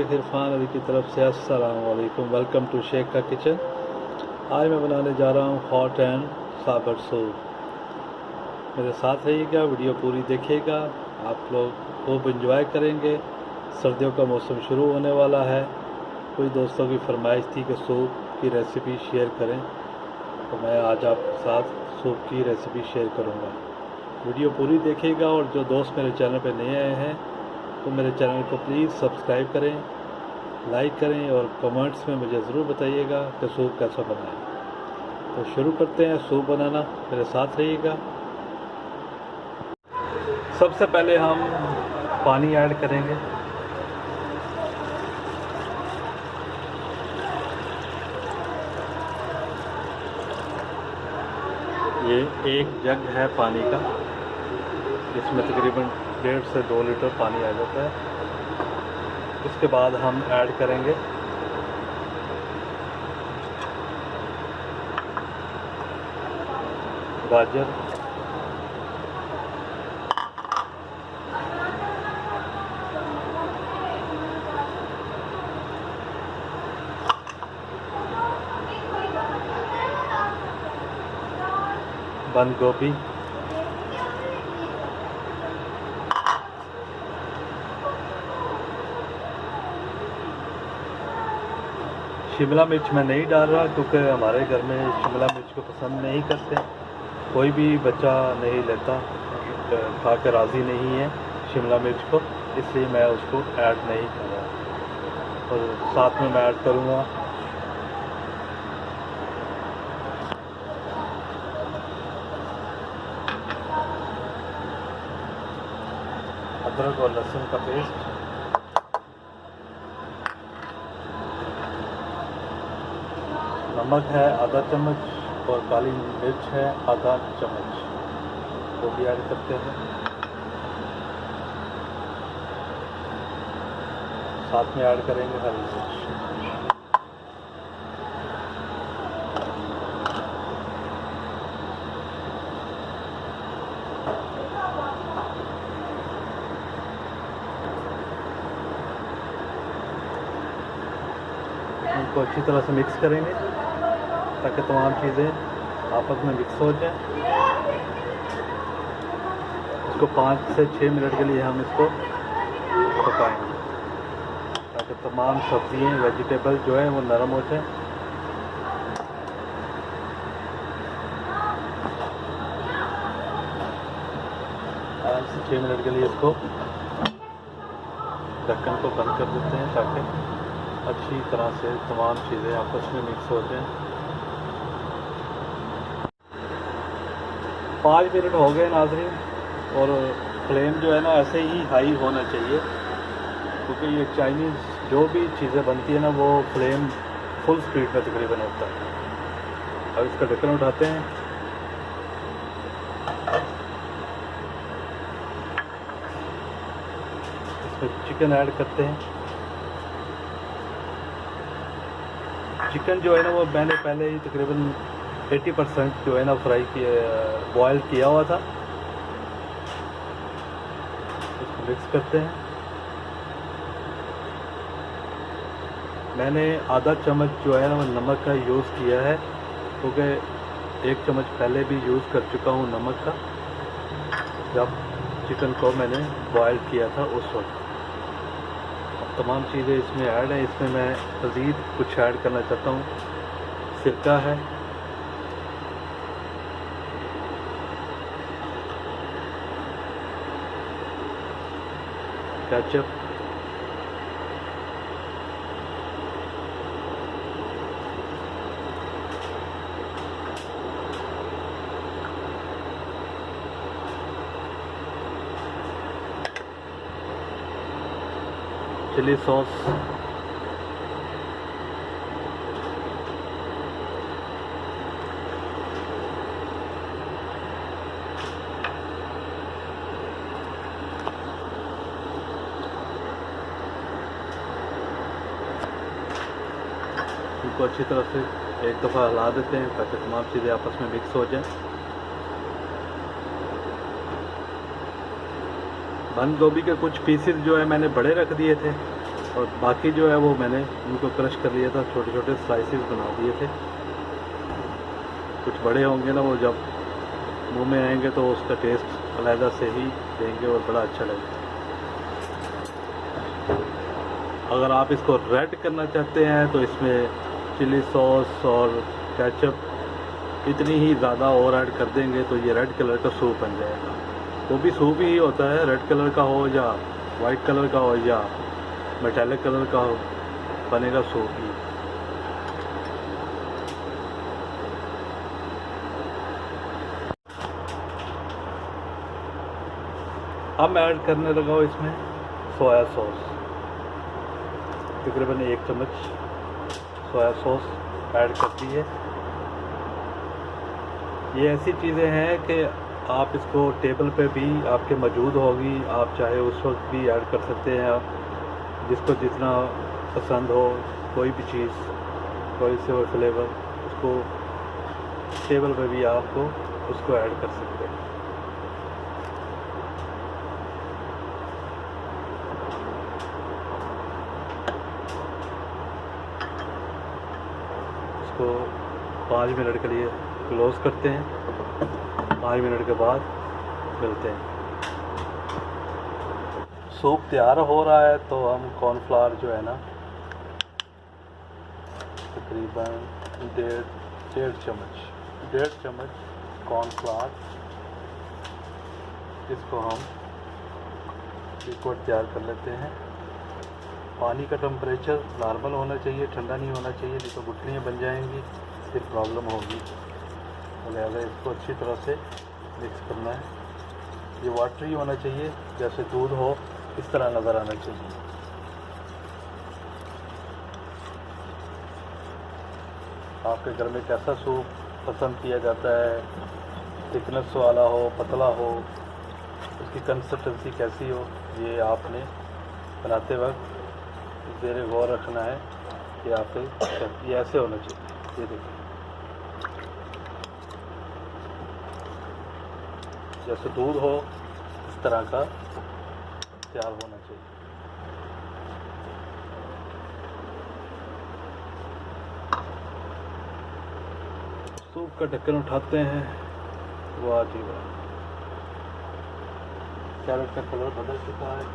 शेख इरफान अली की तरफ से अस्सलाम वालेकुम। वेलकम टू शेख का किचन। आज मैं बनाने जा रहा हूँ हॉट एंड साबर सूप। मेरे साथ रहिएगा, वीडियो पूरी देखिएगा, आप लोग खूब इंजॉय करेंगे। सर्दियों का मौसम शुरू होने वाला है। कुछ दोस्तों की फरमाइश थी कि सूप की रेसिपी शेयर करें, तो मैं आज आपके साथ सूप की रेसिपी शेयर करूँगा। वीडियो पूरी देखिएगा और जो दोस्त मेरे चैनल पर नए आए हैं तो मेरे चैनल को प्लीज़ सब्सक्राइब करें, लाइक करें और कमेंट्स में मुझे ज़रूर बताइएगा कि सूप कैसा बनाएं। तो शुरू करते हैं सूप बनाना, मेरे साथ रहिएगा। सबसे पहले हम पानी ऐड करेंगे। ये एक जग है पानी का, इसमें तकरीबन 1.5 से 2 लीटर पानी आ जाता है। उसके बाद हम ऐड करेंगे गाजर, बंद गोभी, शिमला मिर्च मैं नहीं डाल रहा क्योंकि हमारे घर में शिमला मिर्च को पसंद नहीं करते। कोई भी बच्चा नहीं लेता, खा के राज़ी नहीं है शिमला मिर्च को, इसलिए मैं उसको ऐड नहीं कर रहा। और साथ में मैं ऐड करूँगा अदरक और लहसुन का पेस्ट, नमक है आधा चम्मच और काली मिर्च है आधा चम्मच, वो भी ऐड करते हैं। साथ में ऐड करेंगे हरी मिर्च। इनको अच्छी तरह से मिक्स करेंगे ताकि तमाम चीज़ें आपस में मिक्स हो जाएं। इसको 5 से 6 मिनट के लिए हम इसको पकाएंगे ताकि तमाम सब्जियां, वेजिटेबल जो है वो नरम हो जाए। आराम से 6 मिनट के लिए इसको ढक्कन को बंद कर देते हैं ताकि अच्छी तरह से तमाम चीज़ें आपस में मिक्स हो जाएं। 5 मिनट हो गए नाज़रीन, और फ्लेम जो है ना ऐसे ही हाई होना चाहिए क्योंकि ये चाइनीज़ जो भी चीज़ें बनती है ना वो फ्लेम फुल स्पीड में तकरीबन होता है। अब इसका ढक्कन उठाते हैं। इसमें चिकन ऐड करते हैं। चिकन जो है ना वो मैंने पहले ही तकरीबन 80% जो है ना फ्राई किया, बॉयल किया हुआ था। इसको मिक्स करते हैं। मैंने आधा चम्मच जो है ना वो नमक का यूज़ किया है क्योंकि 1 चम्मच पहले भी यूज़ कर चुका हूँ नमक का, जब चिकन को मैंने बॉयल किया था उस वक्त। तमाम चीज़ें इसमें ऐड हैं। इसमें मैं मज़ीद कुछ ऐड करना चाहता हूँ। सिरका है, केचप, चिली सॉस, इनको अच्छी तरह से एक दफ़ा हिला देते हैं ताकि तमाम चीज़ें आपस में मिक्स हो जाएं। बंद गोभी के कुछ पीसेस जो है मैंने बड़े रख दिए थे, और बाकी जो है वो मैंने उनको क्रश कर लिया था, छोटे छोटे स्लाइसेस बना दिए थे। कुछ बड़े होंगे ना, वो जब मुंह में आएंगे तो उसका टेस्ट अलहदा से ही देंगे और बड़ा अच्छा लगेगा। अगर आप इसको रेड करना चाहते हैं तो इसमें चिली सॉस और केचप इतनी ही ज़्यादा और ऐड कर देंगे तो ये रेड कलर का सूप बन जाएगा। वो भी सूप ही होता है, रेड कलर का हो या वाइट कलर का हो या मेटालिक कलर का हो, बनेगा सूप ही। अब मैं ऐड करने लगा हूँ इसमें सोया सॉस, तकरीबन 1 चम्मच सोया सॉस ऐड कर दी है। ये ऐसी चीज़ें हैं कि आप इसको टेबल पे भी आपके मौजूद होगी, आप चाहे उस वक्त भी ऐड कर सकते हैं। आप जिसको जितना पसंद हो, कोई भी चीज़, कोई से वो फ्लेवर, उसको टेबल पे भी आपको उसको ऐड कर सकते हैं। इसको 5 मिनट के लिए क्लोज़ करते हैं। 5 मिनट के बाद मिलते हैं। सूप तैयार हो रहा है तो हम कॉर्नफ्लावर जो है ना, तकरीबन 1.5 चम्मच कॉर्नफ्लावर, इसको हम लिक्विड तैयार कर लेते हैं। पानी का टेम्परेचर नॉर्मल होना चाहिए, ठंडा नहीं होना चाहिए, नहीं तो गुठलियाँ बन जाएंगी, फिर प्रॉब्लम होगी। लिहाजा इसको अच्छी तरह से मिक्स करना है। ये वाटरी होना चाहिए, जैसे दूध हो इस तरह नज़र आना चाहिए। आपके घर में कैसा सूप पसंद किया जाता है, थिकनेस वाला हो, पतला हो, उसकी कंसिस्टेंसी कैसी हो, ये आपने बनाते वक्त ज़ेरे गौर रखना है कि आपके ये ऐसे होना चाहिए। ये देखिए, जैसे दूध हो इस तरह का तैयार होना चाहिए। सूप का ढक्कन उठाते हैं, वाह जी वाह, कैरेट का कलर बदल चुका है।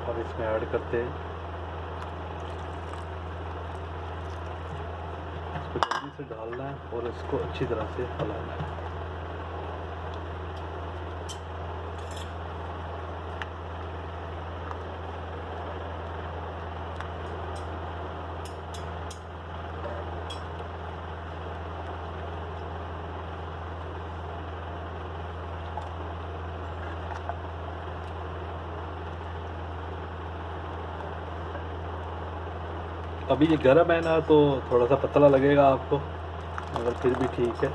और इसमें ऐड करते हैं, इसको जल्दी से डालना है और इसको अच्छी तरह से हिलाना है। अभी ये गर्म है ना तो थोड़ा सा पतला लगेगा आपको, मगर फिर भी ठीक है।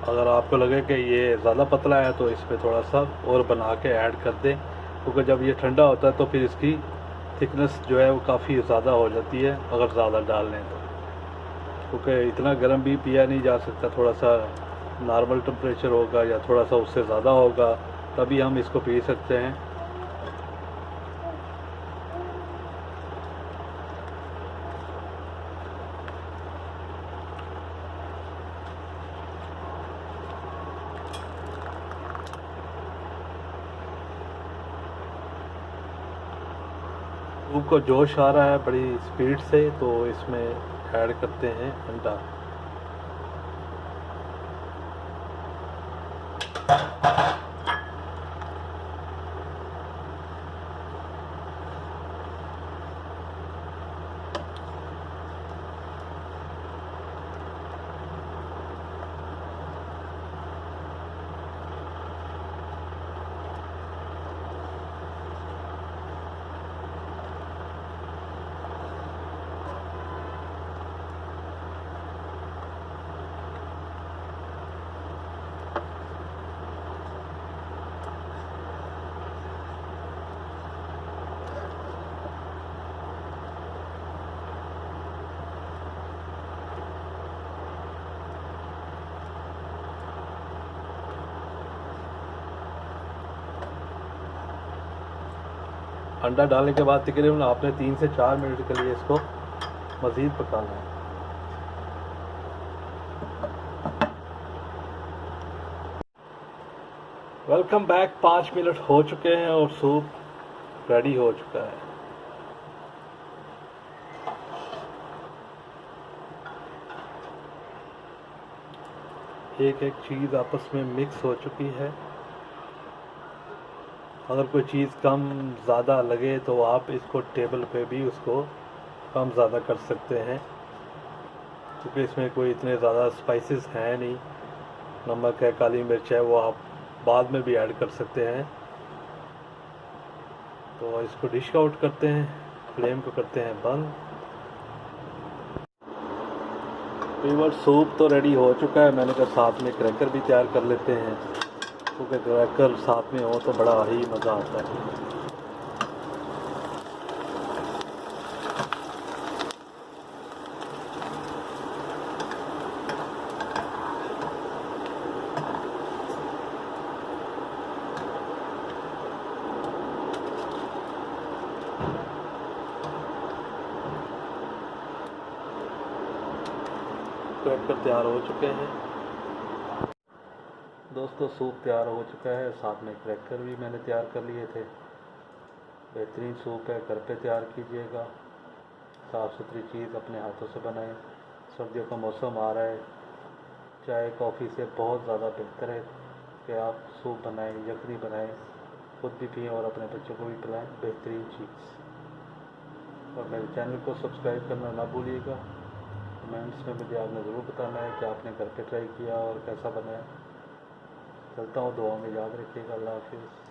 अगर आपको लगे कि ये ज़्यादा पतला है तो इसमें थोड़ा सा और बना के ऐड कर दें, क्योंकि जब ये ठंडा होता है तो फिर इसकी थिकनेस जो है वो काफ़ी ज़्यादा हो जाती है अगर ज़्यादा डाल लें तो, क्योंकि इतना गर्म भी पिया नहीं जा सकता। थोड़ा सा नॉर्मल टेम्परेचर होगा या थोड़ा सा उससे ज़्यादा होगा तभी हम इसको पी सकते हैं। सूप को जोश आ रहा है बड़ी स्पीड से, तो इसमें ऐड करते हैं अंडा। अंडा डालने के बाद तकरीबन आपने 3 से 4 मिनट के लिए इसको मज़ीद पकाना है। Welcome back. 5 मिनट हो चुके हैं और सूप रेडी हो चुका है। एक एक चीज़ आपस में मिक्स हो चुकी है। अगर कोई चीज़ कम ज़्यादा लगे तो आप इसको टेबल पे भी उसको कम ज़्यादा कर सकते हैं, क्योंकि इसमें कोई इतने ज़्यादा स्पाइसेस हैं नहीं। नमक है, काली मिर्च है, वो आप बाद में भी ऐड कर सकते हैं। तो इसको डिश आउट करते हैं, फ्लेम को करते हैं बंद। व्यूअर्स, सूप तो रेडी हो चुका है। मैंने कहा साथ में क्रैकर भी तैयार कर लेते हैं, क्योंकि क्रैकर साथ में हो तो बड़ा ही मज़ा आता है। क्रैकर तैयार हो चुके हैं दोस्तों। सूप तैयार हो चुका है, साथ में क्रैकर भी मैंने तैयार कर लिए थे। बेहतरीन सूप है, घर पे तैयार कीजिएगा। साफ़ सुथरी चीज़ अपने हाथों से बनाएं। सर्दियों का मौसम आ रहा है, चाय कॉफ़ी से बहुत ज़्यादा बेहतर है कि आप सूप बनाएं, यखनी बनाएं, खुद भी पिएँ और अपने बच्चों को भी पिलाएं। बेहतरीन चीज़। और मेरे चैनल को सब्सक्राइब करना ना भूलिएगा। कमेंट्स में मुझे आपने ज़रूर बताना है कि आपने घर पे ट्राई किया और कैसा बनाया। चलता हूँ, दुआ में याद रखिएगा। अल्लाह हाफिज़।